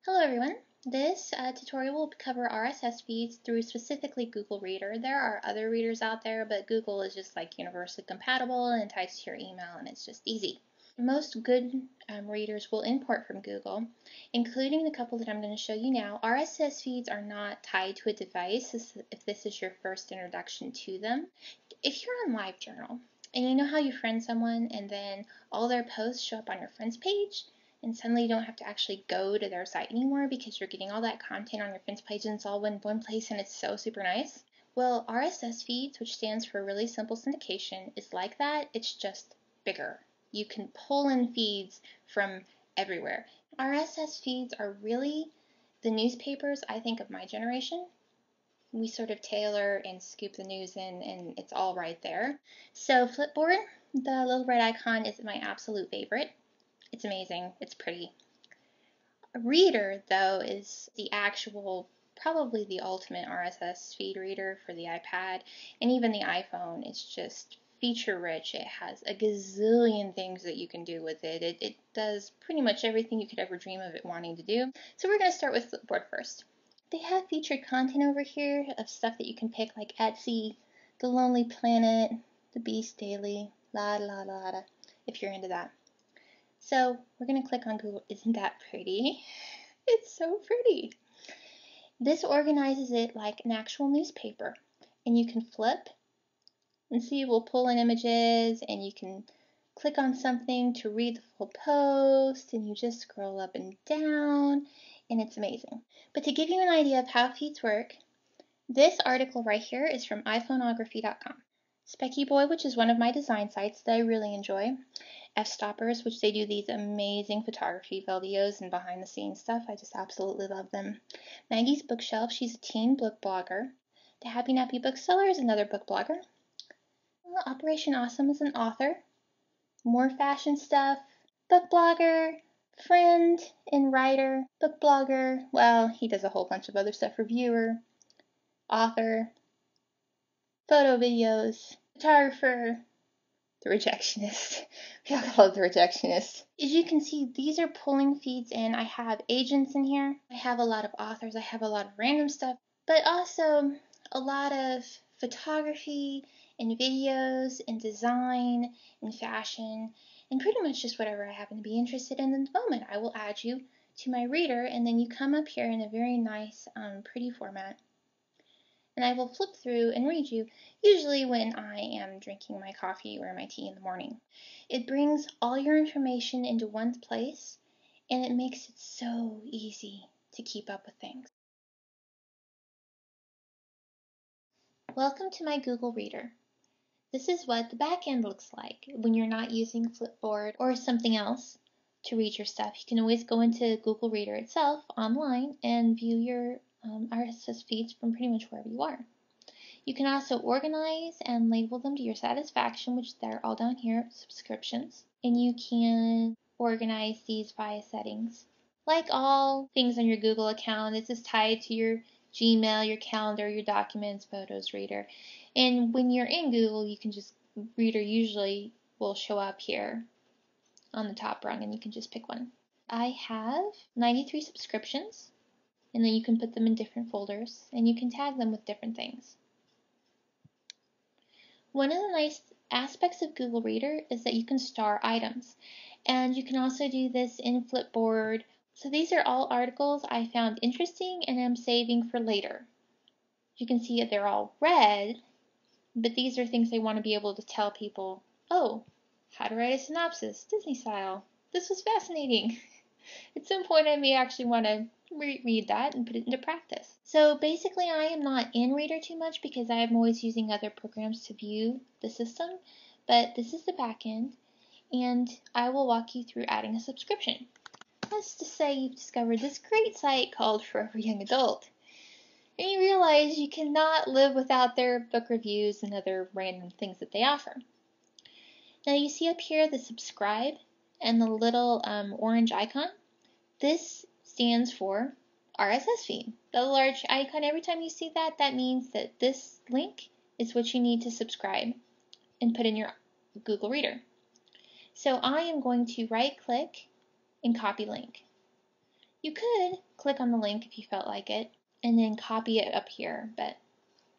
Hello everyone. This tutorial will cover RSS feeds through specifically Google Reader. There are other readers out there, but Google is just like universally compatible and ties to your email, and it's just easy. Most good readers will import from Google, including the couple that I'm going to show you now. RSS feeds are not tied to a device if this is your first introduction to them. If you're on LiveJournal and you know how you friend someone and then all their posts show up on your friends page, and suddenly you don't have to actually go to their site anymore because you're getting all that content on your friends page and it's all in one place and it's so super nice. Well, RSS feeds, which stands for really simple syndication, is like that. It's just bigger. You can pull in feeds from everywhere. RSS feeds are really the newspapers, I think, of my generation. We sort of tailor and scoop the news in, and it's all right there. So Flipboard, the little red icon, is my absolute favorite. It's amazing. It's pretty. A Reader, though, is the actual, probably the ultimate RSS feed reader for the iPad and even the iPhone. It's just feature rich. It has a gazillion things that you can do with it. It does pretty much everything you could ever dream of it wanting to do. So we're going to start with Flipboard first. They have featured content over here of stuff that you can pick, like Etsy, The Lonely Planet, The Beast Daily, la la la la, if you're into that. So we're going to click on Google. Isn't that pretty? It's so pretty. This organizes it like an actual newspaper. And you can flip and see, we'll pull in images, and you can click on something to read the full post, and you just scroll up and down, and it's amazing. But to give you an idea of how feeds work, this article right here is from iPhoneography.com. Specky Boy, which is one of my design sites that I really enjoy. F-Stoppers, which they do these amazing photography videos and behind the scenes stuff. I just absolutely love them. Maggie's Bookshelf, she's a teen book blogger. The Happy Nappy Bookseller is another book blogger. Operation Awesome is an author. More fashion stuff. Book blogger, friend and writer. Book blogger, well, he does a whole bunch of other stuff. Reviewer, author, photo videos, photographer, the rejectionist. We all call it the rejectionist. As you can see, these are pulling feeds in. I have agents in here. I have a lot of authors. I have a lot of random stuff, but also a lot of photography and videos and design and fashion and pretty much just whatever I happen to be interested in the moment. I will add you to my reader, and then you come up here in a very nice, pretty format. And I will flip through and read you, usually when I am drinking my coffee or my tea in the morning. It brings all your information into one place, and it makes it so easy to keep up with things. Welcome to my Google Reader. This is what the back end looks like when you're not using Flipboard or something else to read your stuff. You can always go into Google Reader itself online and view your RSS feeds from pretty much wherever you are. You can also organize and label them to your satisfaction, which they're all down here, subscriptions. And you can organize these via settings. Like all things on your Google account, this is tied to your Gmail, your calendar, your documents, photos, reader. And when you're in Google, you can just, Reader usually will show up here on the top rung, and you can just pick one. I have 93 subscriptions, and then you can put them in different folders, and you can tag them with different things. One of the nice aspects of Google Reader is that you can star items, and you can also do this in Flipboard. So these are all articles I found interesting and am saving for later. You can see that they're all red, but these are things I want to be able to tell people, oh, how to write a synopsis, Disney style. This was fascinating. At some point I may actually want to read that and put it into practice. So basically I am not in Reader too much because I am always using other programs to view the system, but this is the back end, and I will walk you through adding a subscription. Let's just say you've discovered this great site called Forever Young Adult, and you realize you cannot live without their book reviews and other random things that they offer. Now you see up here the subscribe and the little orange icon. This stands for RSS feed. The large icon, every time you see that, that means that this link is what you need to subscribe and put in your Google Reader. So I am going to right click and copy link. You could click on the link if you felt like it, and then copy it up here, but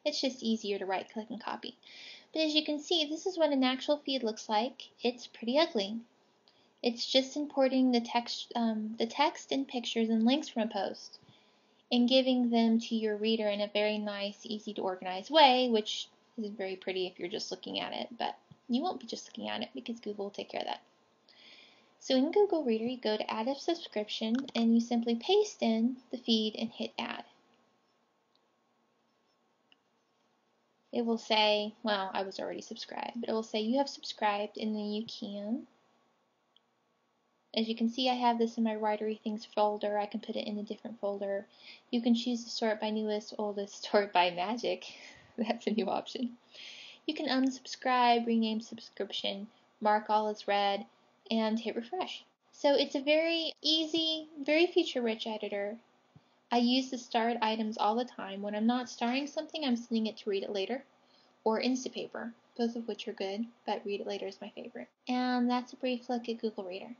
it's just easier to right click and copy. But as you can see, this is what an actual feed looks like. It's pretty ugly. It's just importing the text and pictures and links from a post and giving them to your reader in a very nice, easy to organize way, which is very pretty if you're just looking at it, but you won't be just looking at it because Google will take care of that. So in Google Reader, you go to Add a Subscription and you simply paste in the feed and hit Add. It will say, well, I was already subscribed, but it will say you have subscribed, and then you can. As you can see, I have this in my Writery Things folder. I can put it in a different folder. You can choose to sort by newest, oldest, sort by magic. That's a new option. You can unsubscribe, rename subscription, mark all as read, and hit refresh. So it's a very easy, very feature-rich editor. I use the starred items all the time. When I'm not starring something, I'm sending it to Read It Later or Instapaper, both of which are good, but Read It Later is my favorite. And that's a brief look at Google Reader.